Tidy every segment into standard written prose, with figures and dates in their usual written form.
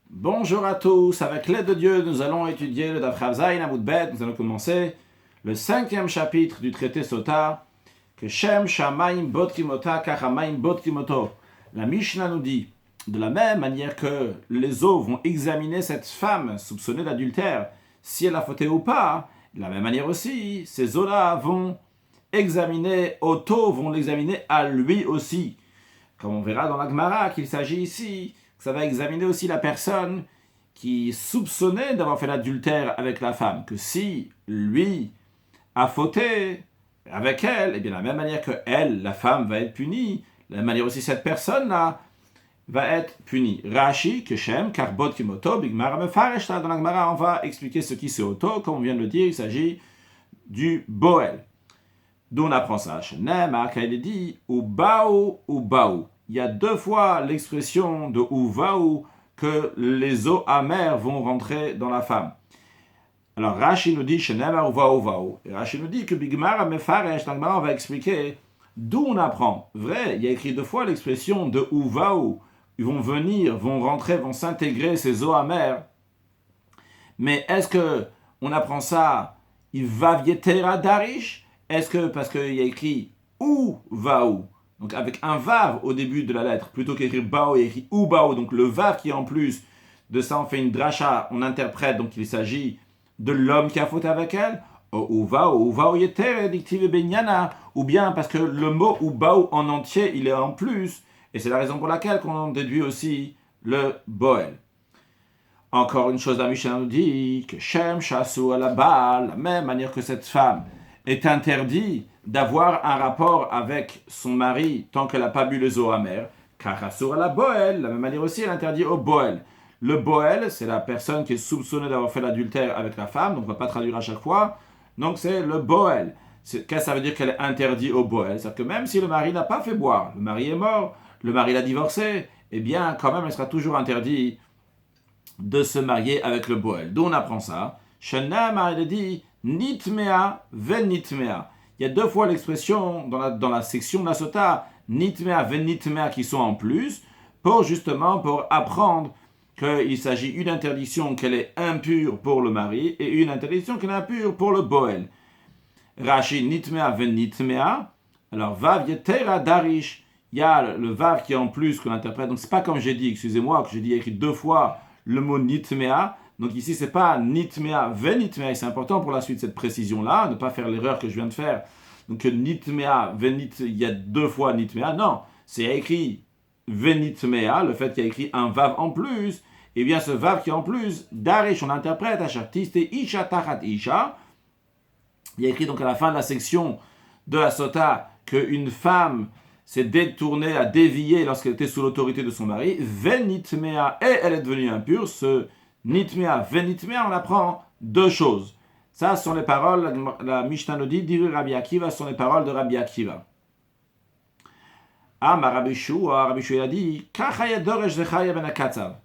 Bonjour à tous, avec l'aide de Dieu, nous allons étudier le Daf Chav Zayin Amud Bet. Nous allons commencer le 5e chapitre du traité Sota, que Shem Shamaim Bodkimota Kachamaim Bodkimoto. La Mishnah nous dit, de la même manière que les eaux vont examiner cette femme soupçonnée d'adultère, si elle a fauté ou pas, de la même manière aussi, ces eaux-là vont examiner Otto, vont l'examiner à lui aussi. Comme on verra dans la Gemara qu'il s'agit ici, ça va examiner aussi la personne qui soupçonnait d'avoir fait l'adultère avec la femme, que si lui a fauté avec elle, et bien de la même manière que elle, la femme, va être punie, de la même manière aussi cette personne-là va être punie. Rashi, Keshem, Karbot Kimoto, Bigmara Mefaresh, dans la Gemara, on va expliquer ce qui c'est Otto, comme on vient de le dire, il s'agit du Boel. D'où on apprend ça. Shneimar, quand il dit Ubaou, Ubaou. Il y a deux fois l'expression de Ubaou que les eaux amères vont rentrer dans la femme. Alors Rashi nous dit Shneimar, Ubaou, Ubaou. Et Rashi nous dit que Bigmara Mefaresh, dans le Gemara, on va expliquer d'où on apprend. Vrai, il y a écrit deux fois l'expression de Ubaou. Ils vont venir, vont rentrer, vont s'intégrer ces eaux amères. Mais est-ce que on apprend ça Il va vietera darish? Est-ce que, parce qu'il y a écrit ou vaou, donc avec un vav au début de la lettre, plutôt qu'écrire bao, il y a écrit ou bao, donc le vav qui est en plus de ça, on fait une dracha, on interprète, donc il s'agit de l'homme qui a fauté avec elle, ou vaou yeter, dictive benyana, ou bien parce que le mot ou bao en entier, il est en plus, et c'est la raison pour laquelle qu'on déduit aussi le boel. Encore une chose, la Mishnah nous dit que Shem Shasu à la Baal, la même manière que cette femme est interdite d'avoir un rapport avec son mari tant qu'elle n'a pas bu les eaux amères, car Shasu à la Boel, la même manière aussi, elle interdit au Boel. Le Boel, c'est la personne qui est soupçonnée d'avoir fait l'adultère avec la femme, donc on ne va pas traduire à chaque fois, donc c'est le Boel. Qu'est-ce que ça veut dire qu'elle est interdite au Boel? C'est-à-dire que même si le mari n'a pas fait boire, le mari est mort, le mari l'a divorcé, eh bien quand même elle sera toujours interdite de se marier avec le Boel. D'où on apprend ça? Shana il dit Nitmea venitmea. Il y a deux fois l'expression dans la section de la Sota, Nitmea venitmea qui sont en plus, pour apprendre qu'il s'agit d'une interdiction qu'elle est impure pour le mari et une interdiction qu'elle est impure pour le Boel. Rashi Nitmea venitmea. Alors, Vav yetera darish. Il y a le Vav qui est en plus qu'on interprète. Donc, c'est pas comme j'ai dit, excusez-moi, que j'ai dit écrit deux fois le mot nitmea. Donc ici, c'est pas nitmea venitmea. Et c'est important pour la suite cette précision-là, ne pas faire l'erreur que je viens de faire. Donc nitmea venit, il y a deux fois nitmea. Non, c'est écrit venitmea, le fait qu'il y a écrit un vav en plus. Et bien ce vav qui est en plus, darish, on interprète à chartiste isha tachat isha. Il y a écrit donc à la fin de la section de la sota qu'une femme s'est détournée, a dévié lorsqu'elle était sous l'autorité de son mari, venitmea, et elle est devenue impure. Ce nitmea, venitmea, on apprend deux choses. Ça, ce sont les paroles, la Mishnah nous dit, d'Ivri Rabbi Akiva, ce sont les paroles de Rabbi Akiva. Ah, ma Rabbi Shua il a dit, Kachaya doresh Zechaya ben Akatzav.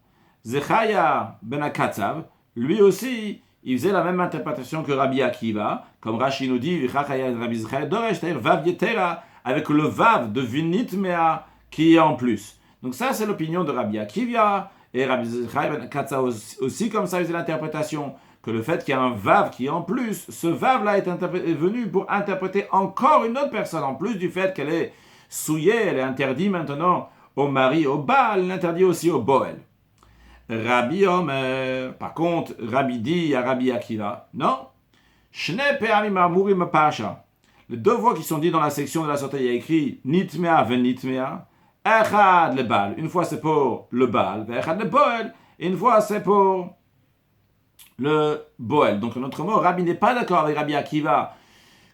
Zechaya ben Akatzav, lui aussi, il faisait la même interprétation que Rabbi Akiva, comme Rashi nous dit, Kachaya Rabbi Zechaya doresh, c'est-à-dire Vav Yetera, avec le vav de vinitmea qui est en plus. Donc ça, c'est l'opinion de Rabbi Akiva, et Rabbi Zechai ben Katza aussi comme ça faisait l'interprétation, que le fait qu'il y a un vav qui est en plus, ce vav-là est venu pour interpréter encore une autre personne, en plus du fait qu'elle est souillée, elle est interdite maintenant au mari, au Baal, elle est interdite aussi au Boel. Rabbi Omer, par contre, Rabbi dit à Rabbi Akiva, non, Shne pe'amim amurim pasha. Les deux fois qui sont dites dans la section de la sortie, il y a écrit Nitmea venitmea, Echad le Baal. Une fois c'est pour le Baal, Echad le Boel, et une fois c'est pour le Boel. Donc en autre mot, Rabbi n'est pas d'accord avec Rabbi Akiva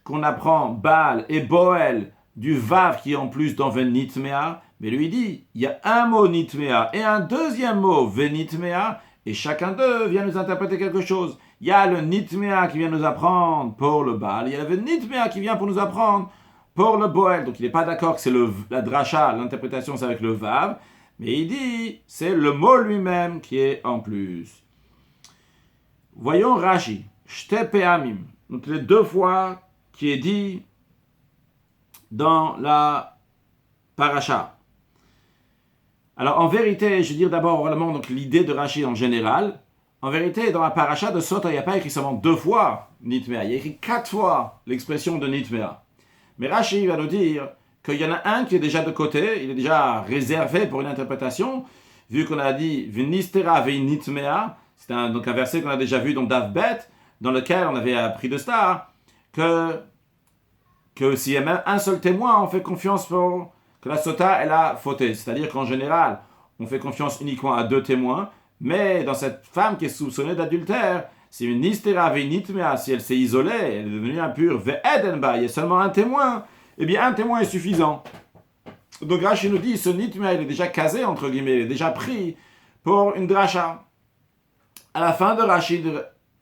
qu'on apprend Baal et Boel du Vav qui est en plus dans venitmea, mais lui dit il y a un mot nitmea et un deuxième mot venitmea, et chacun d'eux vient nous interpréter quelque chose. Il y a le nitmea qui vient nous apprendre pour le Baal, il y a le nitmea qui vient pour nous apprendre pour le Boel. Donc il n'est pas d'accord que c'est la dracha, l'interprétation c'est avec le Vav, mais il dit c'est le mot lui-même qui est en plus. Voyons Rashi, Shte pe'amim, donc les deux fois qui est dit dans la paracha. Alors en vérité, je vais dire d'abord vraiment donc, l'idée de Rashi en général. En vérité, dans la paracha de Sota, il n'y a pas écrit seulement 2 fois Nitmea, il y a écrit 4 fois l'expression de Nitmea. Mais Rashi va nous dire qu'il y en a un qui est déjà de côté, il est déjà réservé pour une interprétation, vu qu'on a dit V'nistera ve'nitmea, c'est donc un verset qu'on a déjà vu dans Dav Bet, dans lequel on avait appris de cela, que s'il y a même un seul témoin, on fait confiance pour que la Sota, elle a fauté. C'est-à-dire qu'en général, on fait confiance uniquement à 2 témoins, mais dans cette femme qui est soupçonnée d'adultère, si une nistera ve'nitmea, si elle s'est isolée, elle est devenue impure, ve'edenba, il y a seulement un témoin, eh bien un témoin est suffisant. Donc Rashi nous dit, ce nitmea, il est déjà casé, entre guillemets, il est déjà pris pour une dracha. À la fin de Rashi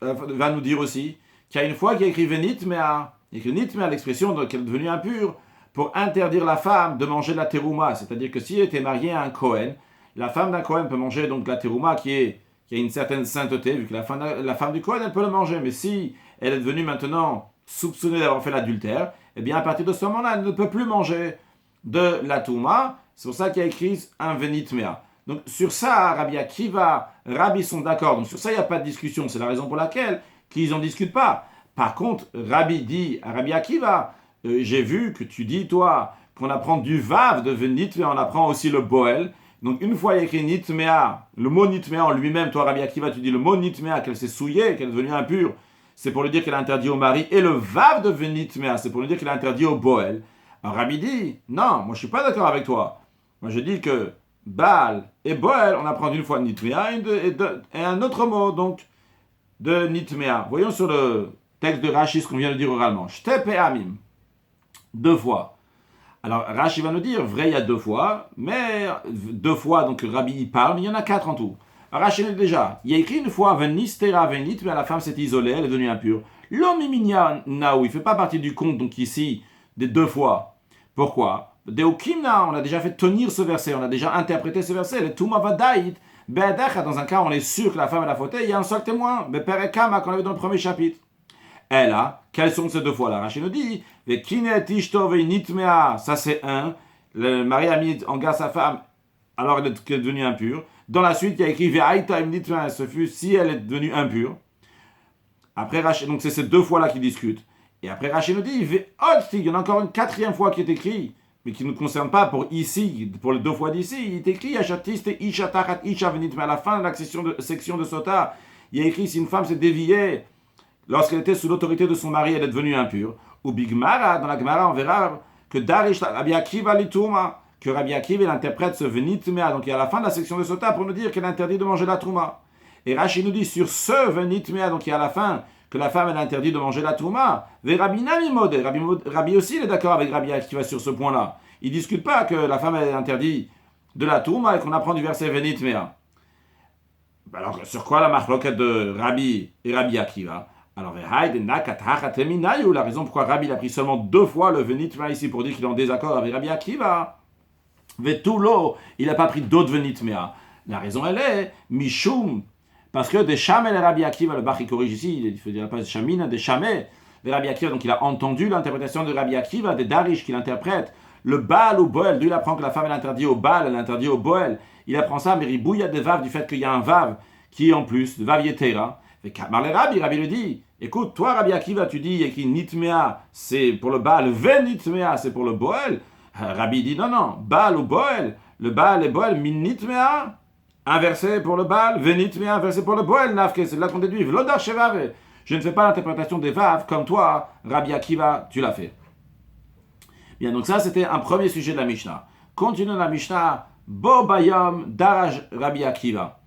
va nous dire aussi qu'il y a une fois qu'il y a écrit ve'nitmea, il y a écrit nitmea, l'expression qu'elle est devenue impure, pour interdire la femme de manger la terouma, c'est-à-dire que si elle était mariée à un Kohen, la femme d'un Kohen peut manger donc la terouma qui a une certaine sainteté, vu que la femme du Kohen, elle peut le manger. Mais si elle est devenue maintenant soupçonnée d'avoir fait l'adultère, eh bien à partir de ce moment-là, elle ne peut plus manger de la terouma. C'est pour ça qu'il y a écrit un venitmea. Donc sur ça, Rabbi Akiva, Rabbi sont d'accord. Donc sur ça, il n'y a pas de discussion. C'est la raison pour laquelle qu'ils n'en discutent pas. Par contre, Rabbi dit à Rabbi Akiva, j'ai vu que tu dis, toi, qu'on apprend du vav de venitmea, on apprend aussi le boel. Donc une fois il y a écrit nitmea, le mot nitmea en lui-même, toi Rabbi Akiva, tu dis le mot nitmea, qu'elle s'est souillée, qu'elle est devenue impure, c'est pour lui dire qu'elle a interdit au mari. Et le vav de venitmea, c'est pour lui dire qu'elle a interdit au boel. Alors Rabbi dit, non, moi je suis pas d'accord avec toi. Moi je dis que Baal et boel, on apprend d'une fois nitmea et un autre mot, donc, de nitmea. Voyons sur le texte de Rashi ce qu'on vient de dire oralement. Shtep et amim, 2 fois. Alors, Rashi va nous dire, vrai, il y a 2 fois, mais 2 fois, donc Rabbi y parle, mais il y en a 4 en tout. Alors, Rashi nous dit déjà, il y a écrit une fois, venistera venit, mais la femme s'est isolée, elle est devenue impure. L'homme iminia naou, il ne fait pas partie du compte, donc ici, des 2 fois. Pourquoi? Deokimna, on a déjà fait tenir ce verset, on a déjà interprété ce verset, le Tuma Vadaït, Be'adecha, dans un cas, on est sûr que la femme a la fauté, il y a un seul témoin, Be'perekama, qu'on avait dans le premier chapitre. Elle a, quelles sont ces 2 fois-là? Rashi nous dit, ça c'est un, le mari a mis en garde sa femme alors qu'elle est devenue impure. Dans la suite, il y a écrit, ce fut si elle est devenue impure. Après Rashi, donc c'est ces 2 fois-là qu'ils discutent. Et après Rashi nous dit, il y en a encore une 4e fois qui est écrit, mais qui ne nous concerne pas pour ici, pour les 2 fois d'ici. Il est écrit, à la fin de la section de Sota, il y a écrit, si une femme s'est déviée, lorsqu'elle était sous l'autorité de son mari, elle est devenue impure. Ou Bigmara, dans la Gemara, on verra que Darish Rabbi Akiva l'itouma, que Rabbi Akiva il interprète ce venitmea. Donc il y a la fin de la section de Sota pour nous dire qu'elle est interdite de manger la trouma. Et Rashi nous dit sur ce venitmea, donc il y a la fin que la femme elle est interdite de manger la trouma. Et Rabbi Nami Modé, Rabbi aussi il est d'accord avec Rabbi Akiva sur ce point-là. Il ne discute pas que la femme elle est interdite de la trouma et qu'on apprend du verset venitmea. Alors sur quoi la marloquette de Rabbi et Rabbi Akiva? Alors, la raison pourquoi Rabbi a pris seulement 2 fois le venitmea ici pour dire qu'il est en désaccord avec Rabbi Akiva. Vetulo, il n'a pas pris d'autres venitmea. La raison elle est Mishum, parce que des Shamel et Rabbi Akiva, le Bach il corrige ici, il faut dire pas Shamina, des Shamel, de Rabbi Akiva, donc il a entendu l'interprétation de Rabbi Akiva, des Darish qu'il interprète, le Baal ou Boel, lui il apprend que la femme elle interdit au Baal, elle interdit au Boel, il apprend ça, mais Ribouya de Vav, du fait qu'il y a un Vav qui est en plus, de Vav Yetera. Et Kamar le Rabbi lui dit, écoute, toi Rabbi Akiva, tu dis qu'il nitmea, c'est pour le Baal, venitmea, c'est pour le Boel. Rabbi dit, non, Baal ou Boel, le Baal et Boel, min nitmea, un verset pour le Baal, venitmea, un verset pour le Boel, nafke, c'est là qu'on déduit, v'lodar shevave. Je ne fais pas l'interprétation des Vav comme toi, Rabbi Akiva, tu l'as fait. Bien, donc ça c'était un premier sujet de la Mishnah. Continuons la Mishnah, Bo Bayom Daraj Rabbi Akiva.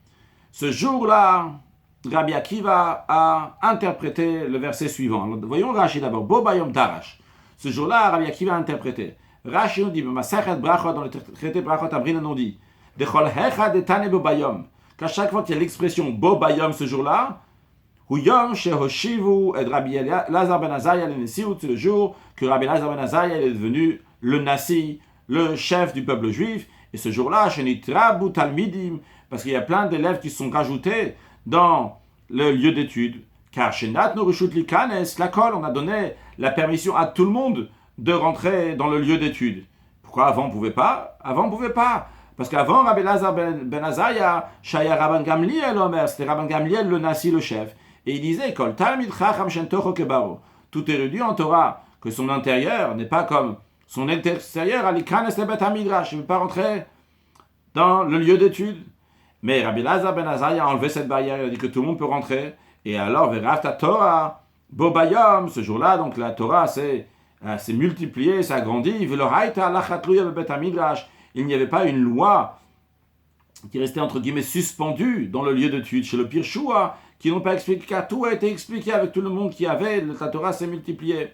Ce jour-là, Rabbi Akiva a interprété le verset suivant. Alors, voyons Rashi d'abord. Bo Bayom Darash. Ce jour-là, Rabbi Akiva a interprété. Rashi nous dit, Masachet Brachot, dans le traité Brachot Abrina nous dit, Dechol Hecha de Tane Bo Bayom. Qu'à chaque fois qu'il y a l'expression Bo Bayom ce jour-là, Huyom Shehoshivu et Rabbi Lazar ben Azariah le Nesiut, c'est le jour que Rabbi Lazar ben Azariah est devenu le Nasi, le chef du peuple juif. Et ce jour-là, Shenitrabu Talmidim, parce qu'il y a plein d'élèves qui se sont rajoutés dans le lieu d'étude. Car chez Nat Norushut Likanes, l'école, on a donné la permission à tout le monde de rentrer dans le lieu d'étude. Pourquoi avant on ne pouvait pas? Avant on ne pouvait pas. Parce qu'avant, Rabbi Elazar ben Azaya, Shaya Rabban Gamliel Omer, c'était Rabban Gamliel le Nasi, le chef. Et il disait, Kol Talmid Chacham Shen Tocho Kebaro. Tout érudit en Torah, que son intérieur n'est pas comme son extérieur, Alikanes Lebet HaMidrash. Il ne veut pas rentrer dans le lieu d'étude. Mais Rabbi Elazar ben Azaya a enlevé cette barrière, il a dit que tout le monde peut rentrer. Et alors, Veravta Torah, Bobayom, ce jour-là, donc la Torah s'est multipliée, s'est agrandie. Il n'y avait pas une loi qui restait entre guillemets suspendue dans le lieu d'étude chez le Pirchoua, qui n'ont pas expliqué, car tout a été expliqué avec tout le monde qui avait, la Torah s'est multipliée.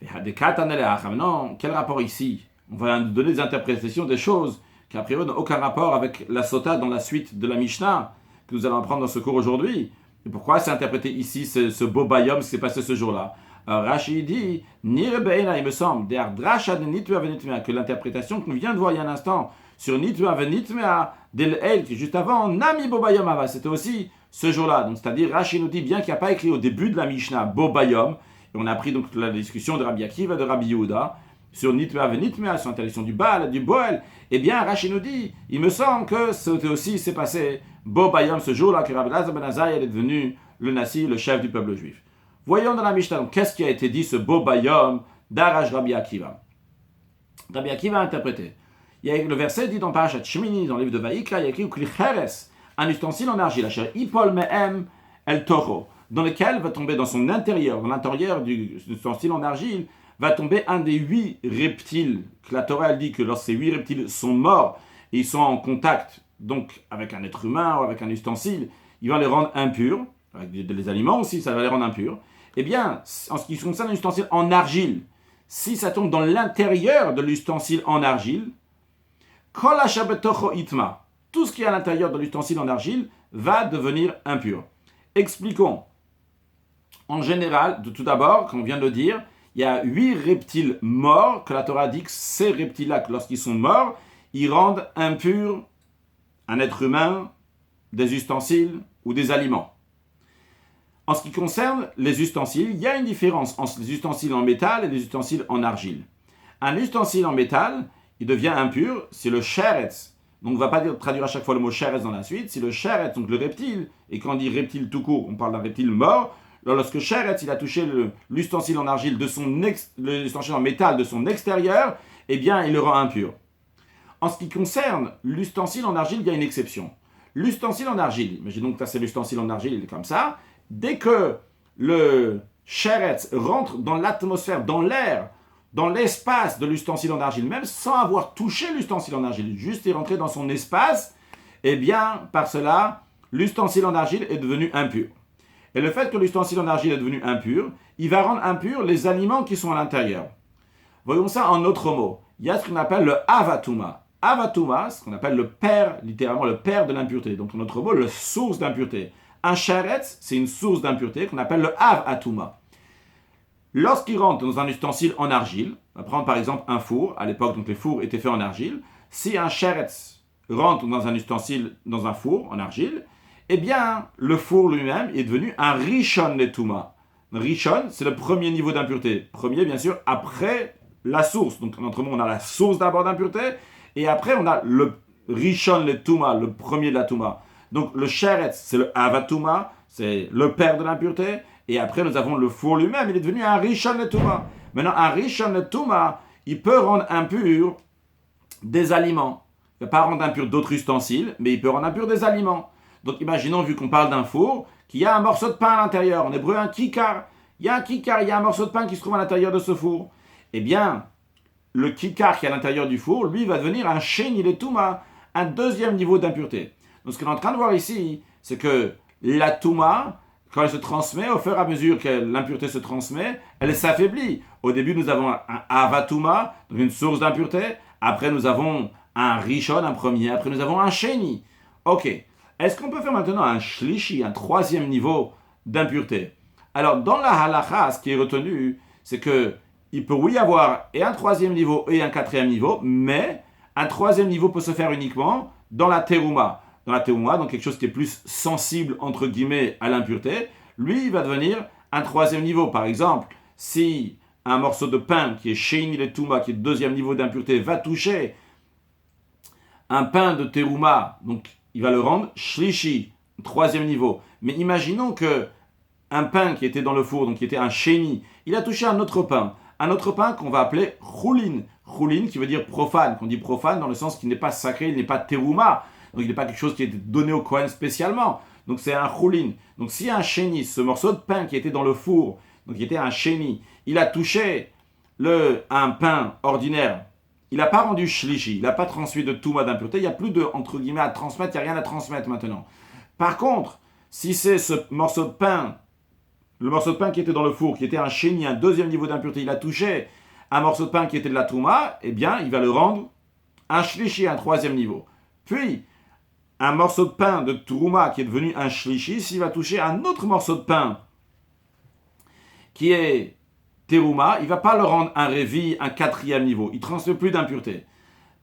Non, quel rapport ici? On va donner des interprétations des choses qui a priori n'ont aucun rapport avec la Sota dans la suite de la Mishnah que nous allons apprendre dans ce cours aujourd'hui. Et pourquoi c'est interprété ici ce beau bayom, ce qui s'est passé ce jour-là? Rashi dit, Nirbeina, il me semble, que l'interprétation que nous vient de voir il y a un instant sur Nitmea Venitmea del El, qui juste avant, Nami Bobayom Ava, c'était aussi ce jour-là. Donc c'est-à-dire, Rashi nous dit bien qu'il n'y a pas écrit au début de la Mishnah Bobayom, et on a pris donc la discussion de Rabbi Akiva et de Rabbi Yehuda sur Nitmea Venitmea, sur l'interdiction du Baal, du Boel. Eh bien, Rashi nous dit, il me semble que c'était aussi, s'est passé Bobayom ce jour-là, que Rabbi Elazar ben Azaya est devenu le Nasi, le chef du peuple juif. Voyons dans la Mishnah, donc, qu'est-ce qui a été dit ce Bobayom d'Arash Rabbi Akiva. Rabbi Akiva a interprété. Il y a le verset dit dans Parashat Shmini, dans le livre de Vaïkra, il y a écrit Kli Cheres, un ustensile en argile, Ipol Me'em El Toro, dans lequel va tomber dans son intérieur, dans l'intérieur du ustensile en argile, va tomber un des 8 reptiles, que la Torah elle dit que lorsque ces 8 reptiles sont morts, et ils sont en contact donc avec un être humain ou avec un ustensile, il va les rendre impurs, avec des aliments aussi, ça va les rendre impurs. Eh bien, en ce qui concerne un ustensile en argile, si ça tombe dans l'intérieur de l'ustensile en argile, Kol Ashabetocho Itma, tout ce qui est à l'intérieur de l'ustensile en argile va devenir impur. Expliquons. En général, tout d'abord, comme on vient de le dire, il y a 8 reptiles morts que la Torah dit que ces reptiles-là, lorsqu'ils sont morts, ils rendent impurs un être humain, des ustensiles ou des aliments. En ce qui concerne les ustensiles, il y a une différence entre les ustensiles en métal et les ustensiles en argile. Un ustensile en métal, il devient impur, c'est le sheretz. Donc on ne va pas traduire à chaque fois le mot sheretz dans la suite, c'est le sheretz, donc le reptile. Et quand on dit reptile tout court, on parle d'un reptile mort. Alors lorsque sheretz, il a touché l'ustensile en argile, l'ustensile en métal de son extérieur, eh bien il le rend impur. En ce qui concerne l'ustensile en argile, il y a une exception. L'ustensile en argile, imaginons que ça c'est l'ustensile en argile, il est comme ça. Dès que le sheretz rentre dans l'atmosphère, dans l'air, dans l'espace de l'ustensile en argile, même sans avoir touché l'ustensile en argile, juste est rentré dans son espace, eh bien, par cela, l'ustensile en argile est devenu impur. Et le fait que l'ustensile en argile est devenu impur, il va rendre impur les aliments qui sont à l'intérieur. Voyons ça en autres mots. Il y a ce qu'on appelle le avatuma. Avatuma, ce qu'on appelle le père, littéralement le père de l'impureté. Donc en autre mot, la source d'impureté. Un sheretz, c'est une source d'impureté qu'on appelle le avatuma. Lorsqu'il rentre dans un ustensile en argile, on va prendre par exemple un four, à l'époque donc les fours étaient faits en argile, si un sheretz rentre dans un ustensile, dans un four en argile, eh bien le four lui-même est devenu un rishon letuma. Rishon, c'est le premier niveau d'impureté. Premier bien sûr, après la source. Donc en autre mot, on a la source d'abord d'impureté, et après on a le rishon letuma, le premier de la tuma. Donc le sheretz, c'est le avatuma, c'est le père de l'impureté. Et après, nous avons le four lui-même, il est devenu un rishon letuma. Maintenant, un rishon letuma, il peut rendre impur des aliments. Il ne va pas rendre impur d'autres ustensiles, mais il peut rendre impur des aliments. Donc, imaginons, vu qu'on parle d'un four, qu'il y a un morceau de pain à l'intérieur. En hébreu, un kikar. Il y a un kikar, il y a un morceau de pain qui se trouve à l'intérieur de ce four. Eh bien, le kikar qui est à l'intérieur du four, lui, va devenir un sheni letuma, un deuxième niveau d'impureté. Donc, ce qu'on est en train de voir ici, c'est que la tuma, quand elle se transmet, au fur et à mesure que l'impureté se transmet, elle s'affaiblit. Au début, nous avons un avatuma, donc une source d'impureté. Après, nous avons un rishon, un premier. Après, nous avons un sheni. Ok. Est-ce qu'on peut faire maintenant un shlishi, un troisième niveau d'impureté? Alors, dans la halakha, ce qui est retenu, c'est que il peut oui avoir et un troisième niveau et un quatrième niveau, mais un troisième niveau peut se faire uniquement dans la terouma. Dans la terouma, donc quelque chose qui est plus sensible, entre guillemets, à l'impureté, lui, il va devenir un troisième niveau. Par exemple, si un morceau de pain qui est sheni letuma, qui est le deuxième niveau d'impureté, va toucher un pain de terouma, donc il va le rendre shlishi, troisième niveau. Mais imaginons que un pain qui était dans le four, donc qui était un chéni, il a touché un autre pain qu'on va appeler choulin. Choulin qui veut dire profane, qu'on dit profane dans le sens qu'il n'est pas sacré, il n'est pas terouma, donc il n'est pas quelque chose qui est donné au Kohen spécialement. Donc c'est un choulin. Donc si un chéni, ce morceau de pain qui était dans le four, donc qui était un chéni, il a touché un pain ordinaire, il n'a pas rendu shlishi, il n'a pas transmis de touma d'impureté, il n'y a plus de, entre guillemets, à transmettre, il n'y a rien à transmettre maintenant. Par contre, si c'est ce morceau de pain, le morceau de pain qui était dans le four, qui était un chéni, un deuxième niveau d'impureté, il a touché un morceau de pain qui était de la touma, eh bien, il va le rendre un shlishi, un troisième niveau. Puis, un morceau de pain de touma qui est devenu un shlishi, s'il va toucher un autre morceau de pain qui est terouma, il ne va pas le rendre un révi, un quatrième niveau. Il ne transmet plus d'impureté.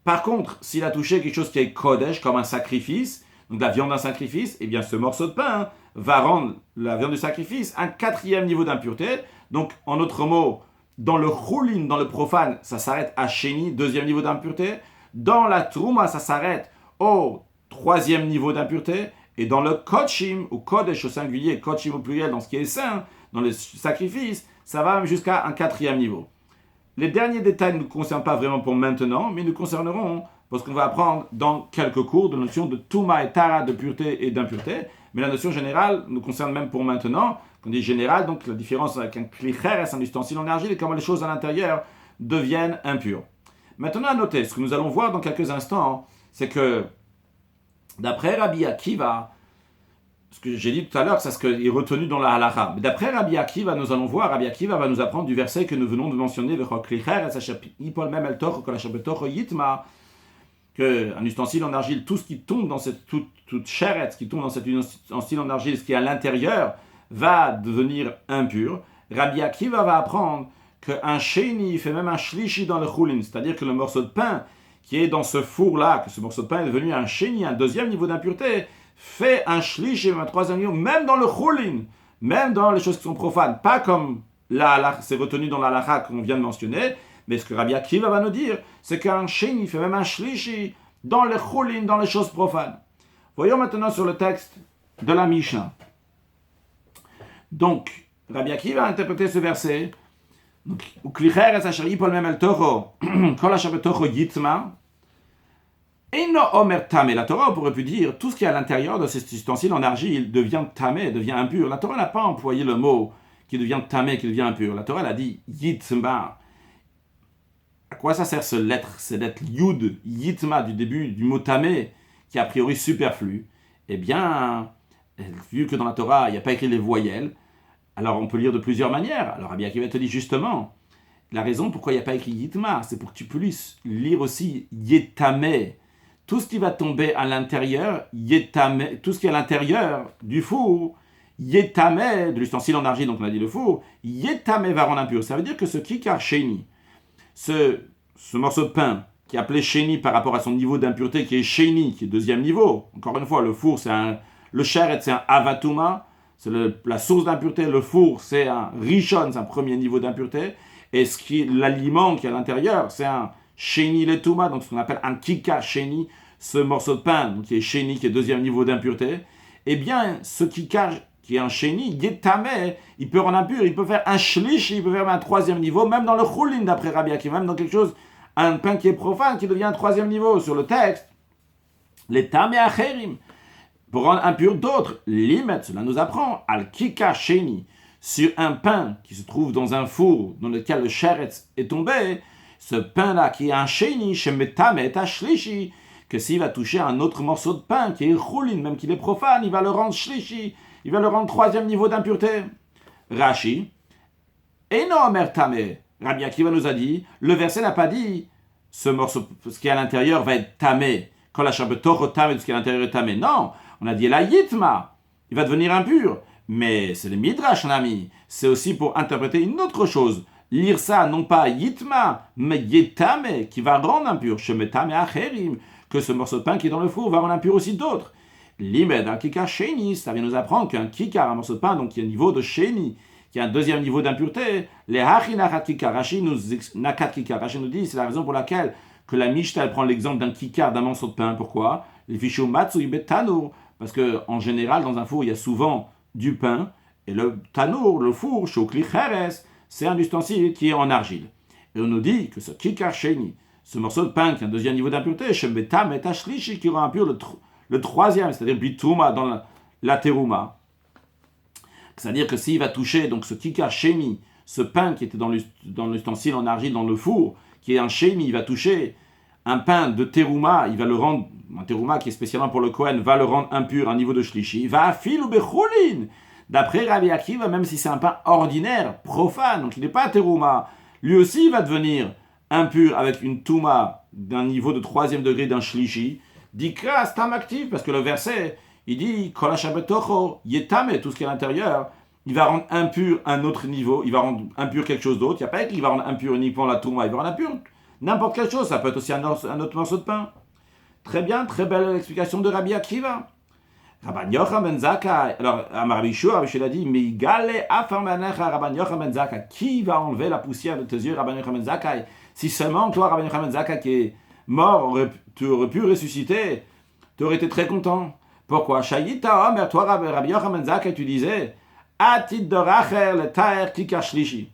Par contre, s'il a touché quelque chose qui est kodesh, comme un sacrifice, donc la viande d'un sacrifice, eh bien ce morceau de pain va rendre la viande du sacrifice un quatrième niveau d'impureté. Donc, en d'autres mots, dans le choulin, dans le profane, ça s'arrête à chéni, deuxième niveau d'impureté. Dans la trouma, ça s'arrête au troisième niveau d'impureté. Et dans le kodshim, ou kodesh au singulier, kodshim au pluriel, dans ce qui est saint, dans le sacrifice, ça va même jusqu'à un quatrième niveau. Les derniers détails ne nous concernent pas vraiment pour maintenant, mais nous concerneront parce qu'on va apprendre dans quelques cours de notion de touma et tara, de pureté et d'impureté. Mais la notion générale nous concerne même pour maintenant. Quand on dit général, donc la différence avec un klicher, un ustensile en argile, et comment les choses à l'intérieur deviennent impures. Maintenant, à noter, ce que nous allons voir dans quelques instants, c'est que d'après Rabbi Akiva, ce que j'ai dit tout à l'heure, c'est ce qui est retenu dans la halakha. Mais d'après Rabbi Akiva, nous allons voir, Rabbi Akiva va nous apprendre du verset que nous venons de mentionner, qu'un ustensile en argile, tout ce qui tombe dans cette toute chérette, qui tombe dans cet ustensile en argile, ce qui est à l'intérieur, va devenir impur. Rabbi Akiva va apprendre qu'un sheni fait même un shlishi dans le choulin, c'est-à-dire que le morceau de pain qui est dans ce four-là, que ce morceau de pain est devenu un sheni, un deuxième niveau d'impureté, fait un shlishi, un troisième niveau, même dans le choulin, même dans les choses qui sont profanes, pas comme c'est retenu dans la halakha qu'on vient de mentionner, mais ce que Rabbi Akiva va nous dire, c'est qu'un sheni fait même un shlishi dans le choulin, dans les choses profanes. Voyons maintenant sur le texte de la Mishnah. Donc, Rabbi Akiva a interprété ce verset. La Torah, on pourrait pu dire, tout ce qui est à l'intérieur de cet ustensile en argile devient tamé, devient impur. La Torah n'a pas employé le mot qui devient tamé, qui devient impur. La Torah, elle a dit yitma. À quoi ça sert cette lettre yud, yitma, du début du mot tamé, qui est a priori superflu? Eh bien, vu que dans la Torah, il n'y a pas écrit les voyelles, alors on peut lire de plusieurs manières. Alors Rabbi Akiva te dit justement, la raison pourquoi il n'y a pas écrit yitma, c'est pour que tu puisses lire aussi yetame. Tout ce qui va tomber à l'intérieur, yetame, tout ce qui est à l'intérieur du four, yetame, de l'ustensile en argile, donc on a dit le four, yetame va rendre impur. Ça veut dire que ce kikar sheni, ce morceau de pain qui est appelé sheni par rapport à son niveau d'impureté, qui est sheni, qui est deuxième niveau. Encore une fois, le four, le sheret, c'est un avatuma, c'est la source d'impureté. Le four, c'est un rishon, c'est un premier niveau d'impureté. Et l'aliment qui est à l'intérieur, c'est un sheni letuma, donc ce qu'on appelle un kikar sheni, ce morceau de pain, donc qui est sheni, qui est deuxième niveau d'impureté. Eh bien, ce kikar qui est un sheni, yetame, il peut rendre impur, il peut faire un shlish, il peut faire un troisième niveau, même dans le choulin d'après Rabbi Akiva, même dans quelque chose, un pain qui est profane, qui devient un troisième niveau. Sur le texte, les tame acherim, pour rendre impur d'autres, limet, cela nous apprend, al kika sheni, sur un pain qui se trouve dans un four dans lequel le sheretz est tombé, ce pain-là qui est un sheni, shemetamet ashlishi, que s'il va toucher un autre morceau de pain qui est choulin, même qu'il est profane, il va le rendre shlishi, il va le rendre troisième niveau d'impureté. Rashi, eno omer tame, Rabbi Akiva nous a dit, le verset n'a pas dit, ce morceau, ce qui est à l'intérieur va être tamé, quand la shabetocho tamé, ce qui est à l'intérieur est tamé. Non, on a dit la yitma, il va devenir impur. Mais c'est le midrash, mon ami. C'est aussi pour interpréter une autre chose. Lire ça, non pas yitma, mais yetame, qui va rendre impur. Shemetame acherim, que ce morceau de pain qui est dans le four va rendre impur aussi d'autres. Limed, un kikar sheni, ça vient nous apprendre qu'un kikar, un morceau de pain, donc qui est un niveau de sheni, qui a un deuxième niveau d'impureté, les hachinachat kikar, Rashi nous dit, c'est la raison pour laquelle que la Mishnah elle prend l'exemple d'un kikar, d'un morceau de pain. Pourquoi? Les fichos matsui betanour. Parce qu'en général, dans un four, il y a souvent du pain. Et le tanour, le four, shokli cheres, c'est un ustensile qui est en argile. Et on nous dit que ce kikar sheni, ce morceau de pain qui a un deuxième niveau d'impureté, shebetam et ashlishi, qui rend impur le troisième, c'est-à-dire bituma dans la terouma. C'est-à-dire que s'il va toucher donc ce kikar sheni, ce pain qui était dans l'ustensile en argile, dans le four, qui est un sheni, il va toucher un pain de terouma, il va le rendre, un terouma qui est spécialement pour le Kohen, va le rendre impur à un niveau de shlishi, va afil ou bechulin. D'après Rabbi Akiva, même si c'est un pain ordinaire, profane, donc il n'est pas terouma, lui aussi il va devenir impur avec une touma d'un niveau de troisième degré d'un shlishi, dikra stam actif, parce que le verset, il dit, kol hashabetocho yetame, tout ce qui est à l'intérieur, il va rendre impur un autre niveau, il va rendre impur quelque chose d'autre, il n'y a pas qu'il va rendre impur uniquement la touma, il va rendre impur n'importe quelle chose, ça peut être aussi un autre morceau de pain. Très bien, très belle explication de Rabbi Akiva. Rabban Yochanan ben Zakkai, alors Rabbi Yeshua a dit, mais Gale Afarmanecha Rabban Yochanan ben Zakkai, qui va enlever la poussière de tes yeux, Rabban Yochanan ben Zakkai? Si seulement toi, Rabban Yochanan ben Zakkai, qui est mort, tu aurais pu ressusciter, tu aurais été très content. Pourquoi? Shayita Omer, toi, Rabbi Yochanan ben Zakkai, tu disais, Atid de Racher le Taer Kikar Shlishi.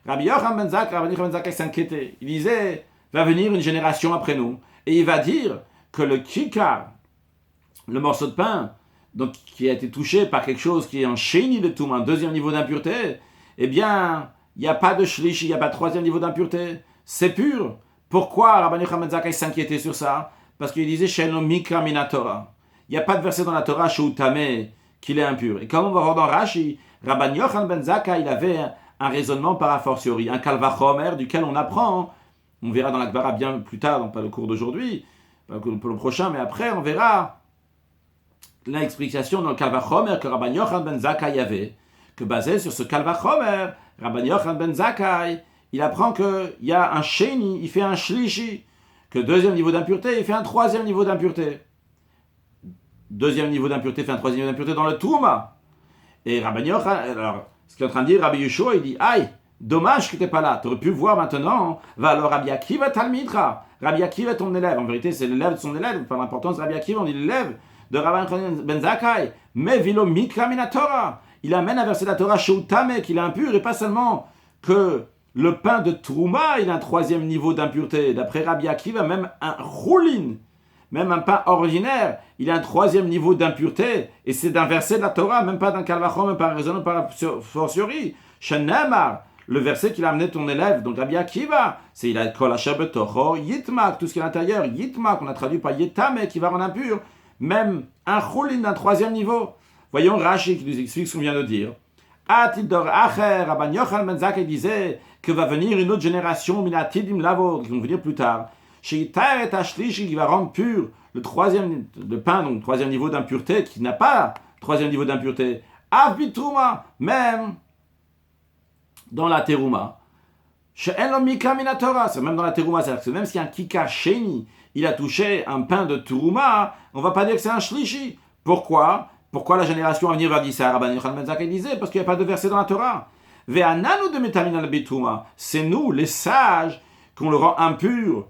Rabbi Yochanan ben Zakkai s'inquiétait. Il disait, va venir une génération après nous, et il va dire que le kikar, le morceau de pain, donc, qui a été touché par quelque chose qui est un sheni de touma, un deuxième niveau d'impureté, eh bien, il n'y a pas de shlishi, il n'y a pas de troisième niveau d'impureté. C'est pur. Pourquoi Rabbi Yochanan ben Zakkai s'inquiétait sur ça? Parce qu'il disait, Sheno mikra mina Torah. Il n'y a pas de verset dans la Torah, Shoutame, qu'il est impur. Et comme on va voir dans Rashi, Rabbi Yochanan ben Zakkai, il avait un raisonnement par a fortiori, un kalvachomer duquel on apprend, on verra dans la Gemara bien plus tard, donc pas le cours d'aujourd'hui, pas le cours prochain, mais après on verra l'explication dans le kalvachomer que Rabbi Yochanan ben Zakkai avait, que basé sur ce kalvachomer, Rabbi Yochanan ben Zakkai, il apprend qu'il y a un sheni, il fait un shlishi, que deuxième niveau d'impureté, il fait un troisième niveau d'impureté. Deuxième niveau d'impureté fait un troisième niveau d'impureté dans le touma. Et Rabbi Yochanan, alors, ce qu'il est en train de dire, Rabbi Yeshua, il dit, aïe, dommage que tu n'es pas là. Tu aurais pu voir maintenant, va alors Rabbi Akiva Talmidra. Rabbi Akiva est ton élève. En vérité, c'est l'élève de son élève. Par l'importance de Rabbi Akiva, on dit l'élève de Rabbi ben Zakkai. Mais vilo mikra mina Torah. Il amène un verset de la Torah, Shoutame, qu'il est impur, et pas seulement que le pain de Trouma, il a un troisième niveau d'impureté. D'après Rabbi Akiva, même un choulin, même un pain ordinaire, il a un troisième niveau d'impureté, et c'est d'un verset de la Torah, même pas d'un kalvachom, même pas un raisonnement par fortiori. Shenamar, le verset qu'il a amené ton élève, donc Rabbi Akiva, c'est il a kol hashabetocho yitmak, tout ce qui est à l'intérieur, yitmak, on a traduit par yitame, qui va rendre impur, même un choulin d'un troisième niveau. Voyons Rashi qui nous explique ce qu'on vient de dire. Atidor acher, Rabban Yochanan ben Zakkai disait que va venir une autre génération, minatidim lavod, qui vont venir plus tard. Sheitar et Ashlishi, qui va rendre pur le pain, donc troisième niveau d'impureté, qui n'a pas troisième niveau d'impureté. Avbitouma, même dans la terouma. She'en mika mina Torah, c'est même dans la terouma, c'est-à-dire que même si un kikar sheni, il a touché un pain de terouma, on va pas dire que c'est un shlishi. Pourquoi la génération à venir va dire ça? Rabban Yochanan ben Zakkai disait, parce qu'il n'y a pas de verset dans la Torah. Ve'ananu de metamina al-bitouma, c'est nous, les sages, qu'on le rend impur.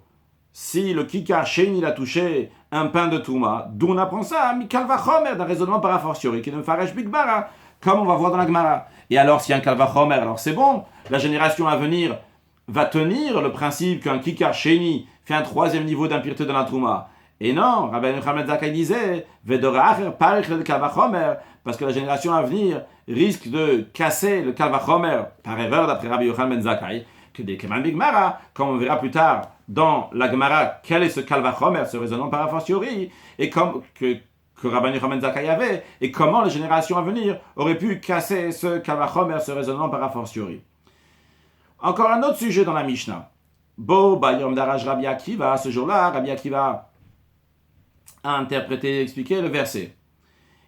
Si le kikar sheni il a touché un pain de touma, d'où on apprend ça, mikal vachomer, d'un raisonnement par a fortiori, qui ne faresh bigmara, comme on va voir dans la Gemara. Et alors, s'il y a un kal vachomer, alors c'est bon, la génération à venir va tenir le principe qu'un kikar sheni fait un troisième niveau d'impureté dans la touma. Et non, Rabbi Yochanan ben Zakkai disait, vedoracher parich le kal vachomer, parce que la génération à venir risque de casser le kal vachomer, par erreur d'après Rabbi Yochanan ben Zakkai, que des keman bigmara, comme on verra plus tard dans la Gemara, quel est ce kal vachomer, ce raisonnement par a fortiori, et comme que Rabbi Yochanan ben Zakkai avait, et comment les générations à venir auraient pu casser ce kal vachomer, ce raisonnement par a fortiori. Encore un autre sujet dans la Mishnah. Bo bayom daraj Rabbi Akiva, ce jour-là, Rabbi Akiva a interprété et expliqué le verset.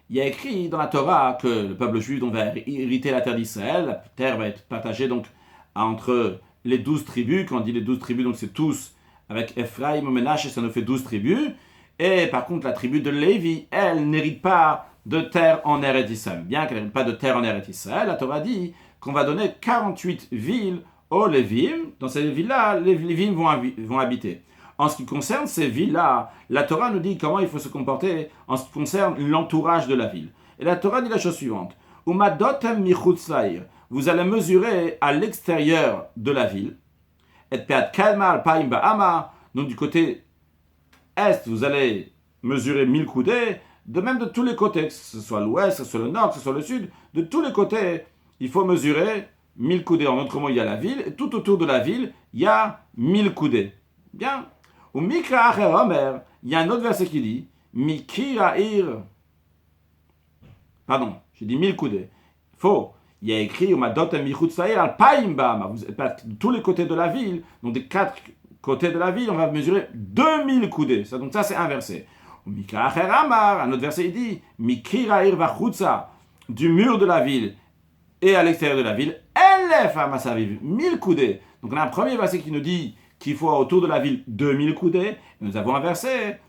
Il y a écrit dans la Torah que le peuple juif va hériter la terre d'Israël, la terre va être partagée donc entre les 12 tribus, quand on dit les 12 tribus, donc c'est tous, avec Ephraim et Menache, ça nous fait 12 tribus, et par contre la tribu de Lévi, elle n'hérite pas de terre en Eretz Israël. Bien qu'elle n'hérite pas de terre en Eretz Israël, la Torah dit qu'on va donner 48 villes aux Lévim. Dans ces villes-là, les Lévim vont habiter. En ce qui concerne ces villes-là, la Torah nous dit comment il faut se comporter en ce qui concerne l'entourage de la ville. Et la Torah dit la chose suivante. Umadotem michutz la'ir. Vous allez mesurer à l'extérieur de la ville. Et peat kalma alpaim ba'ama. Donc du côté est, vous allez mesurer 1000 coudées. De même de tous les côtés, que ce soit l'ouest, que ce soit le nord, que ce soit le sud, de tous les côtés, il faut mesurer 1000 coudées. En autre mot, il y a la ville, et tout autour de la ville, il y a 1000 coudées. Bien. Ou Mikra Acher Omer, il y a un autre verset qui dit, Mikira Ir. Pardon, j'ai dit 1000 coudées. Faux. Il y a écrit, Umadot Michutz La'ir Alpaim Ba'ama. Vous êtes de tous les côtés de la ville, donc des 4 côtés de la ville, on va mesurer 2000 coudées. Donc ça, c'est un verset. Mikra Acher Amar, un autre verset, il dit, Mikira Ir Vachutza, du mur de la ville et à l'extérieur de la ville, Elef Amasaviv, 1000 coudées. Donc on a un premier verset qui nous dit qu'il faut autour de la ville 2000 coudées. Et nous avons un verset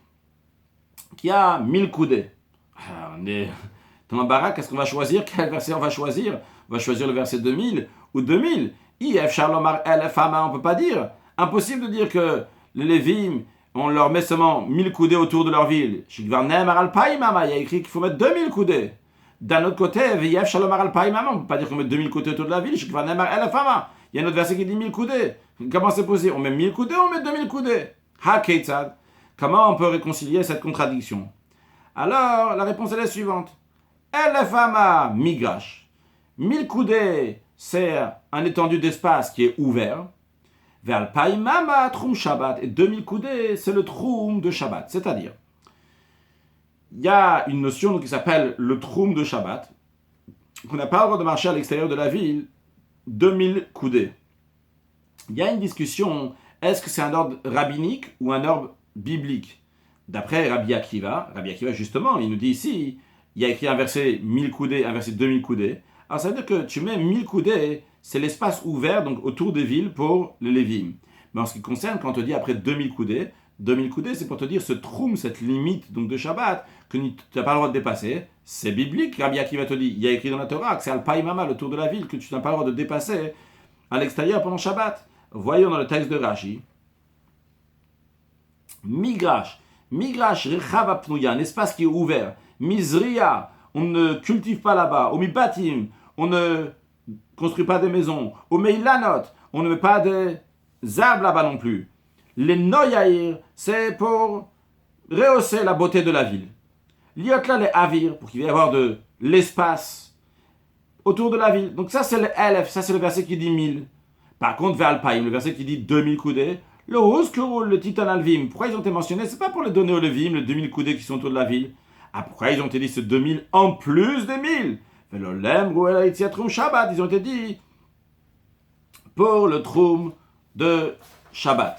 qui a 1000 coudées. Alors, on est dans l'embarras, qu'est-ce qu'on va choisir? Quel verset on va choisir? On va choisir le verset 2000 ou 2000. If Shalomar Elef Ama, on ne peut pas dire. Impossible de dire que les Lévim, on leur met seulement 1000 coudées autour de leur ville. Il y a écrit qu'il faut mettre 2000 coudées. D'un autre côté, on ne peut pas dire qu'on met 2000 coudées autour de la ville. Il y a un autre verset qui dit 1000 coudées. Comment c'est possible? On met 1000 coudées ou on met 2000 coudées? Comment on peut réconcilier cette contradiction? Alors, la réponse est la suivante. Elefama migrash. 1000 coudées, c'est un étendu d'espace qui est ouvert. Ve'alpaimama trum Shabbat. Et 2000 coudées, c'est le trum de Shabbat. C'est-à-dire, il y a une notion qui s'appelle le trum de Shabbat, qu'on n'a pas le droit de marcher à l'extérieur de la ville 2000 coudées. Il y a une discussion, est-ce que c'est un ordre rabbinique ou un ordre biblique? D'après Rabbi Akiva, justement, il nous dit ici, il y a écrit un verset 1000 coudées, un verset 2000 coudées. Alors ça veut dire que tu mets 1000 coudées, c'est l'espace ouvert donc autour des villes pour les Lévim. Mais en ce qui concerne, quand on te dit après 2000 coudées, c'est pour te dire ce troum, cette limite donc de Shabbat, que tu n'as pas le droit de dépasser. C'est biblique. Rabbi Akiva te dit, il y a écrit dans la Torah que c'est Al-Païmama, le tour de la ville, que tu n'as pas le droit de dépasser à l'extérieur pendant Shabbat. Voyons dans le texte de Rashi. Migrash, Rechav Apnuya, un espace qui est ouvert. Mizriya, on ne cultive pas là-bas. Omibatim, on ne construit pas des maisons. Omeilanot, on ne met pas des arbres là-bas non plus. Les Noyaïr, c'est pour rehausser la beauté de la ville. Liotla les Avir, pour qu'il y ait avoir de l'espace autour de la ville. Donc ça c'est le Elef, ça c'est le verset qui dit 1000. Par contre, Ve'alpaim, le verset qui dit 2000 coudées, le Huskuru, le Titan Alvim, pourquoi ils ont été mentionnés? C'est pas pour les donner aux Lévim, les 2000 coudées qui sont autour de la ville. Ah, pourquoi ils ont été dit ce 2000 en plus des 1000? Velolem, Ruel, Itziatrum, Shabbat, ils ont été dit pour le Troum de Shabbat.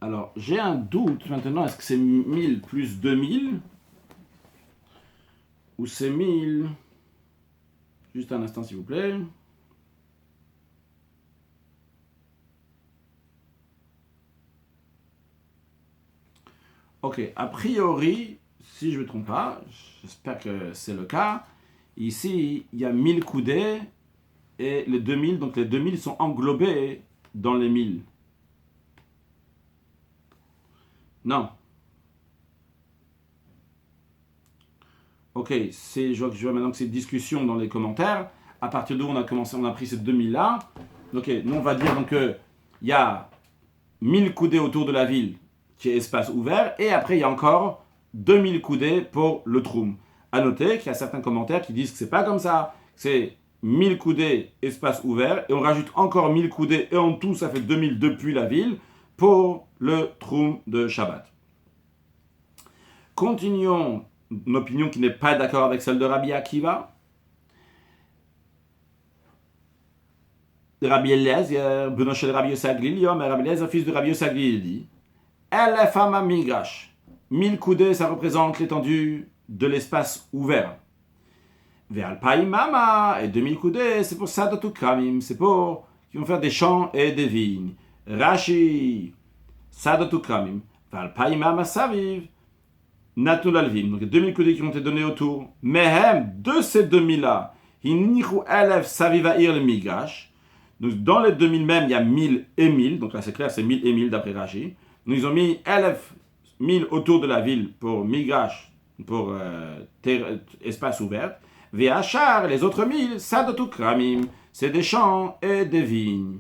Alors, j'ai un doute maintenant, est-ce que c'est 1000 plus 2000 ou c'est 1000? Juste un instant s'il vous plaît. Ok, a priori, si je ne me trompe pas, j'espère que c'est le cas, ici il y a 1000 coudées et les 2000, donc les 2000 sont englobés dans les 1000. Non. Ok, je vois maintenant que c'est une discussion dans les commentaires. À partir d'où on a pris ces 2000-là. Ok, nous on va dire donc qu'il y a 1000 coudées autour de la ville qui est espace ouvert. Et après il y a encore 2000 coudées pour le troum. À noter qu'il y a certains commentaires qui disent que c'est pas comme ça. C'est 1000 coudées, espace ouvert. Et on rajoute encore 1000 coudées. Et en tout, ça fait 2000 depuis la ville pour le troum de Shabbat. Continuons une opinion qui n'est pas d'accord avec celle de Rabbi Akiva. Rabbi Eliezer, Benoche de Rabbi Yosaglil, Rabbi Eliezer, fils de Rabbi Yosaglil, dit Elefama migrash. 1000 coudées, ça représente l'étendue de l'espace ouvert. Ve'alpaim mama, et 2000 coudées, c'est pour Sadotu Kramim, c'est pour qui vont faire des champs et des vignes. Rashi, Sadotu Kramim, Valpaïma Masaviv, Natul Alvim. Donc, 2000 coudées qui ont été donnés autour. Mehem, de ces 2000-là, Hinichu Elef Savivair le Migash. Donc, dans les 2000 même, il y a 1000 et 1000. Donc là, c'est clair, c'est 1000 et 1000 d'après Rashi. Donc, ils ont mis Elef, 1000 autour de la ville pour Migash, pour espace ouvert. Véachar, les autres 1000, Sadotu Kramim, c'est des champs et des vignes.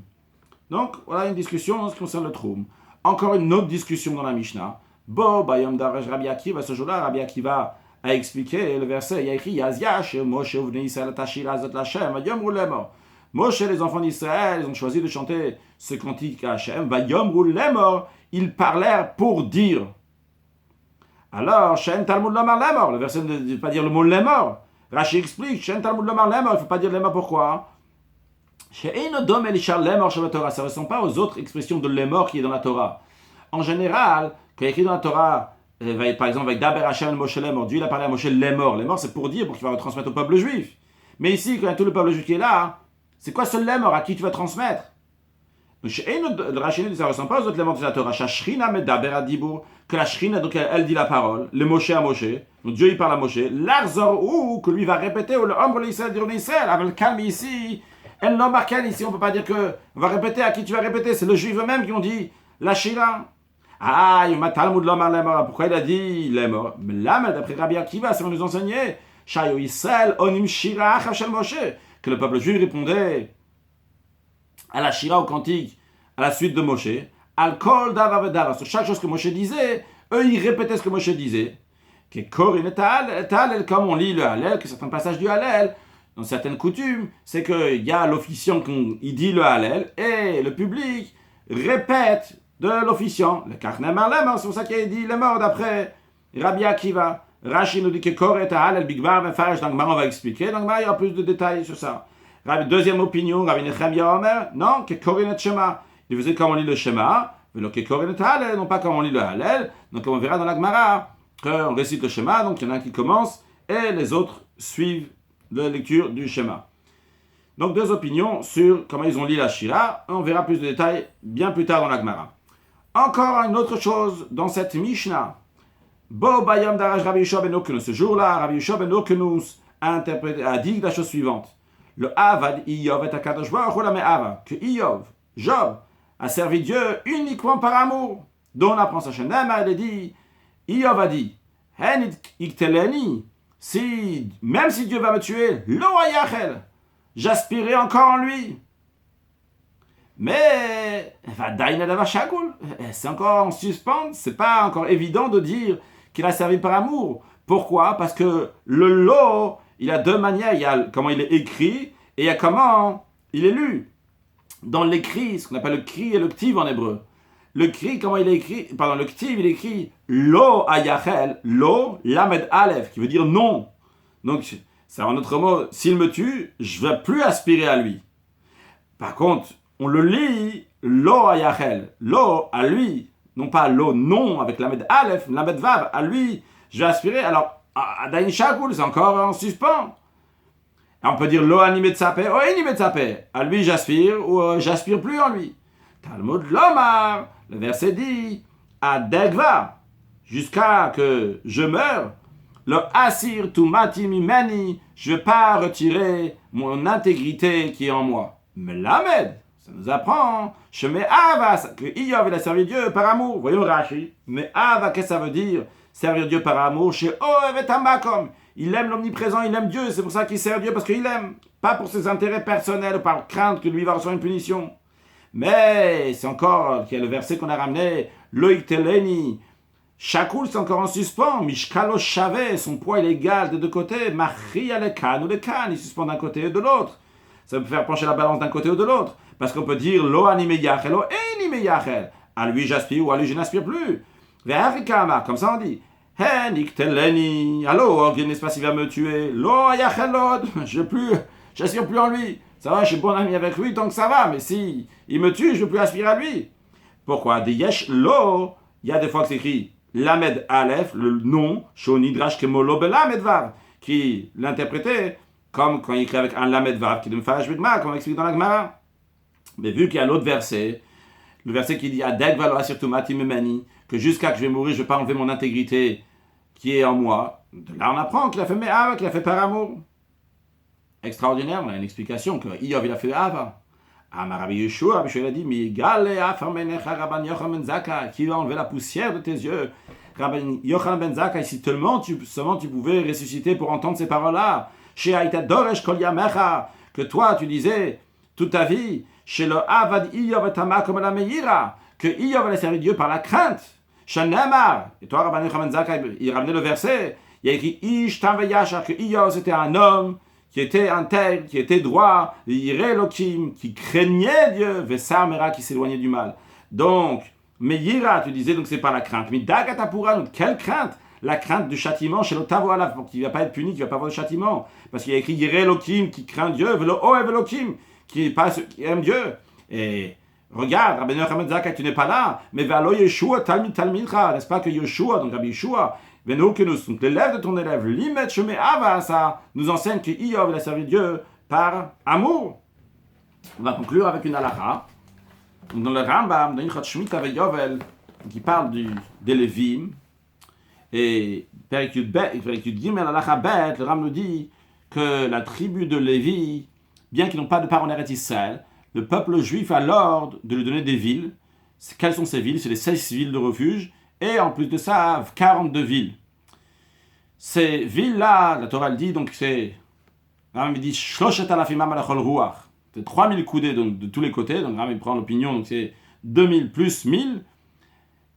Donc, voilà une discussion en ce qui concerne le Troum. Encore une autre discussion dans la Mishnah. Bo, Bayom Daraj Rabbi Akiva, ce jour-là, Rabbi Akiva a expliqué le verset. Il y a écrit Yazyash, Moshe Uvnei Israël Tashira Zot Lachem, Vayom Roulemor. Moshe, les enfants d'Israël, ils ont choisi de chanter ce cantique à Hachem, Vayom Roulemor. Ils parlèrent pour dire. Alors, Shen Talmud Lomar Lemor, le verset ne veut pas dire le mot Lemor. Rashi explique, Shen Talmud Lomar Lemor, il ne faut pas dire Lemor, pourquoi? Ça ne ressemble pas aux autres expressions de Lemor qui est dans la Torah. En général, quand il est écrit dans la Torah, par exemple avec Daber Hashem Moshe Lemor, Dieu il a parlé à Moshe Lemor. Lemor c'est pour dire, pour qu'il va retransmettre au peuple juif. Mais ici, quand il y a tout le peuple juif qui est là, c'est quoi ce Lemor à qui tu vas transmettre? Le Rashi dit ça ne ressemble pas aux autres Lemor de la Torah. Shrina Medaber Adibur, que la Shrina, donc elle dit la parole, le Moshe à Moshe, donc Dieu il parle à Moshe, l'Arzor ou que lui va répéter, ou le Ombre l'Israël dire l'Israël, avec le calme ici. Elle n'a marqué ici, on ne peut pas dire que on va répéter à qui tu vas répéter, c'est le juif eux-mêmes qui ont dit la Shira. Ah, il m'a Talmud Lomar Lemor, pourquoi il a dit Lemor? Mais là, d'après Rabbi Akiva, ça va nous enseigner Shayo Israël Onim Shira Hachel Moshe, que le peuple juif répondait à la Shira au cantique, à la suite de Moshe, Al Kol Dava Vedava, sur chaque chose que Moshe disait, eux ils répétaient ce que Moshe disait. Que Korin et Hallel, comme on lit le Hallel, que certains passages du Hallel, dans certaines coutumes, c'est qu'il y a l'officiant qui dit le Hallel et le public répète de l'officiant. Le Karnem Lemor, c'est pour ça qu'il a dit Lemor d'après Rabbi Akiva. Rashi nous dit que Kor et Hallel, Big Bar, Mefarsh, donc on va expliquer. Donc il y aura plus de détails sur ça. Deuxième opinion, Rabbi Nechemia Omer, non, que Korin et Shema. Il faisait comme on lit le Shema, mais que Korin et Hallel, non pas comme on lit le Hallel. Donc on verra dans la Gemara qu'on récite le Shema, donc il y en a un qui commence et les autres suivent de lecture du schéma. Donc deux opinions sur comment ils ont lu la Shira. On verra plus de détails bien plus tard dans la Gemara. Encore une autre chose dans cette Mishnah. Bo Bayam Daraj Rabbi Yeshua ben Okenus. Ce jour-là, Rabbi Yeshua ben Okenus a dit la chose suivante. Le Avad Iyov et Akadosh Baruch Hu la Me'ava. Que Iyov, Job, a servi Dieu uniquement par amour. Dont on apprend sa chaîne. Il dit, Iyov a dit, Hen ikteleni. Même si Dieu va me tuer, lo ayachel, j'aspirais encore en lui. Mais c'est encore en suspens, c'est pas encore évident de dire qu'il a servi par amour. Pourquoi? Parce que le lo, il a deux manières. Il y a comment il est écrit et il y a comment il est lu. Dans l'écrit, ce qu'on appelle le cri et le ktiv en hébreu. Le cri, comment il est écrit? Pardon, le ktiv, il est écrit lo ayachel, lo lamed aleph, qui veut dire non. Donc, c'est en autre mot, s'il me tue, je ne vais plus aspirer à lui. Par contre, on le lit lo ayachel, lo à lui, non pas lo non avec lamed aleph, lamed vav, à lui, je vais aspirer. Alors, à Dain Shakul, c'est encore en suspens. Et on peut dire lo animé de sapé, oh animé de sapé, à lui j'aspire ou j'aspire plus en lui. Talmud Lomar, le verset dit, à Degva, jusqu'à que je meure, le asir tu matimi mani, je ne vais pas retirer mon intégrité qui est en moi. Mais Lamed, ça nous apprend, je mets Ava, que Iyov il a servi Dieu par amour. Voyons Rashi, mais Ava, qu'est-ce que ça veut dire? Servir Dieu par amour, chez Oev et Tamakom. Il aime l'omniprésent, il aime Dieu, c'est pour ça qu'il sert Dieu, parce qu'il aime. Pas pour ses intérêts personnels ou par crainte que lui va recevoir une punition. Mais c'est encore, il y a le verset qu'on a ramené, Loïk Teleni. Chakoul, c'est encore en suspens. Mishkalo Shavé, son poids il est égal des deux côtés. Machia le Kan ou le Kan, il suspend d'un côté et de l'autre. Ça peut faire pencher la balance d'un côté ou de l'autre. Parce qu'on peut dire Lo anime yachel, lo enime yachel. À lui j'aspire ou à lui je n'aspire plus. Ve'arikama, comme ça on dit. Henik teleni. Alors, n'est-ce pas s'il va me tuer? Lo yachelod, j'aspire plus en lui. Ça va, je suis bon ami avec lui, donc ça va. Mais si il me tue, je ne veux plus aspirer à lui. Pourquoi? Des yesh lo, il y a des fois que c'est écrit Lamed Aleph, le nom, Shonidrash Kemolo Belamed Vav, qui l'interprétait comme quand il écrit avec un Lamed Vav, qui est de Mfarash Bigma, comme on explique dans la Gemara. Mais vu qu'il y a l'autre verset, le verset qui dit Adek valo asir tumati memani, que jusqu'à que je vais mourir, je ne vais pas enlever mon intégrité qui est en moi. De là, on apprend qu'il a fait me'ava, qu'il a fait par amour. Extraordinaire, on a une explication que Iyov, il a fait Ava. Rabbi Yeshua, il a dit Migale afar menecha Rabban Yochanan ben Zakkai, qui va enlever la poussière de tes yeux. Rabban Yochanan ben Zakkai, si seulement tu pouvais ressusciter pour entendre ces paroles-là. Chez Aïta Doresh Kol Yamecha, que toi tu disais toute ta vie, chez le Avad Iyov et Tama comme la Meira, que Iyov allait servir Dieu par la crainte. Shanamar, et toi Rabban Yochanan ben Zakkai, il ramenait le verset, il y a écrit Ish Tam Veyashar, que Iyov c'était un homme qui était intègre, qui était droit, Yireh Elohim, qui craignait Dieu, Vessar Mera, qui s'éloignait du mal. Donc, Meira, tu disais, donc c'est pas la crainte. Mais Dagatapura, donc quelle crainte? La crainte du châtiment chez le Tavo Alav, pour qu'il ne va pas être puni, qu'il ne va pas avoir de châtiment. Parce qu'il y a écrit Yireh Elohim, qui craint Dieu, Velo Oev Elohim, qui aime Dieu. Et regarde, Rabbi Yochanan ben Zakkai, tu n'es pas là, mais Valo Yeshua, Talmidcha, n'est-ce pas que Yeshua, donc Rabbi Yeshua, donc l'élève de ton élève, Limet Sheme Avasa, nous enseigne que Iyov a servi Dieu par amour. On va conclure avec une halakha. Dans le Rambam, dans Ilchot Shemitah veYovel, qui parle des Lévim, et Perikut Gimel halakha Bet, le Rambam nous dit que la tribu de Lévi, bien qu'ils n'ont pas de part en Eretz Israël, le peuple juif a l'ordre de lui donner des villes. Quelles sont ces villes? C'est les 16 villes de refuge. Et en plus de ça, 42 villes. Ces villes-là, la Torah le dit, donc c'est... Ram dit, Shloshet alafim alachol ruach. C'est 3000 coudées donc, de tous les côtés. Donc Ram prend l'opinion, donc c'est 2000 plus 1000.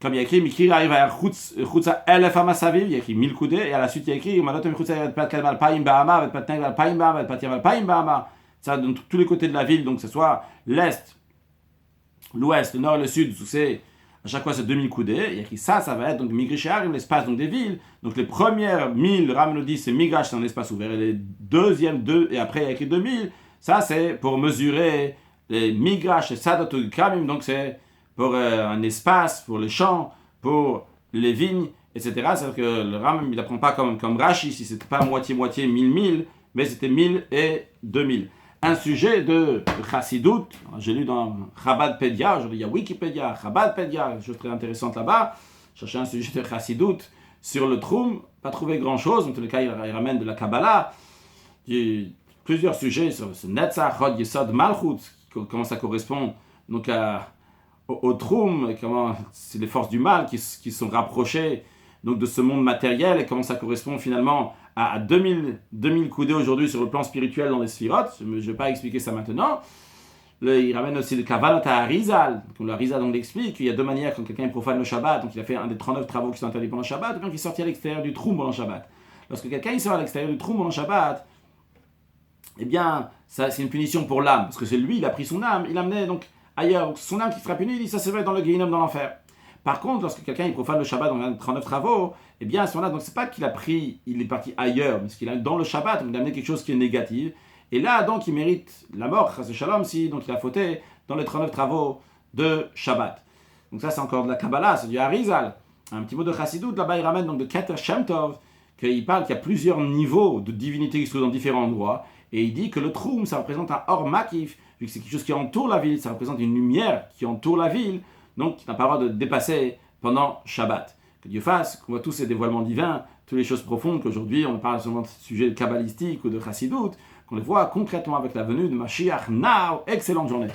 Comme il y a écrit, Mikir arrive à Chutza elef amasaviv, il y a écrit 1000 coudées. Et à la suite, il y a écrit, Malotem Chutza pat kalem alpaim ba'ama, pat teng alpaim ba'ama, pat yam alpaim ba'ama. Ça, donc tous les côtés de la ville, donc que ce soit l'est, l'ouest, le nord et le sud, c'est... À chaque fois, c'est 2000 coudées. Il y a écrit ça va être donc Migrishar, l'espace donc des villes. Donc les premières 1000, Ram nous dit, c'est Migrash, c'est un espace ouvert. Et les deuxièmes 2, et après, il y a écrit 2000. Ça, c'est pour mesurer les Migrash et Sadot Kramim. Donc c'est pour un espace, pour les champs, pour les vignes, etc. C'est-à-dire que le Ram, il n'apprend pas comme Rashi, si c'était pas moitié-moitié, 1000, mais c'était 1000 et 2000. Un sujet de Chassidut, j'ai lu dans Chabadpedia, aujourd'hui il y a Wikipédia, Chabadpedia, chose très intéressante là-bas, chercher un sujet de Chassidut sur le Troum, pas trouvé grand-chose, en tous les cas il ramène de la Kabbalah, il y a plusieurs sujets sur ce Netzach, Chod, Yesod, Malchut, comment ça correspond donc au Troum, comment c'est les forces du mal qui sont rapprochées donc de ce monde matériel et comment ça correspond finalement à 2000 coudées aujourd'hui sur le plan spirituel dans les sphirotes. Je ne vais pas expliquer ça maintenant. Il ramène aussi le Kavanot à Arizal. Donc, le Arizal donc l'explique qu'il y a deux manières quand quelqu'un profane le Shabbat. Donc il a fait un des 39 travaux qui sont interdits pendant le Shabbat, ou quand il sortit à l'extérieur du Troum pendant le Shabbat. Lorsque quelqu'un il sort à l'extérieur du Troum pendant le Shabbat, eh bien, ça, c'est une punition pour l'âme. Parce que c'est lui, il a pris son âme, il l'amenait donc ailleurs. Donc, son âme qui sera punie, il dit ça se fait dans le Gehinnom, dans l'enfer. Par contre, lorsque quelqu'un il profane le Shabbat dans les 39 travaux, eh bien à ce moment-là, donc c'est pas qu'il a pris, il est parti ailleurs, mais qu'il a dans le Shabbat, donc il a amené quelque chose qui est négatif. Et là, donc, il mérite la mort, chas shalom, si donc il a fauté dans les 39 travaux de Shabbat. Donc ça, c'est encore de la Kabbalah, c'est du Harizal. Un petit mot de Chassidut, là-bas, il ramène donc de Keter Shem Tov, qu'il parle qu'il y a plusieurs niveaux de divinité qui se trouvent dans différents endroits. Et il dit que le Troum, ça représente un Or Makif, vu que c'est quelque chose qui entoure la ville, ça représente une lumière qui entoure la ville. Donc, qui n'a pas le droit de dépasser pendant Shabbat. Que Dieu fasse, qu'on voit tous ces dévoilements divins, toutes les choses profondes qu'aujourd'hui, on parle souvent de sujets kabbalistiques ou de chassidut, qu'on les voit concrètement avec la venue de Mashiach now. Excellente journée.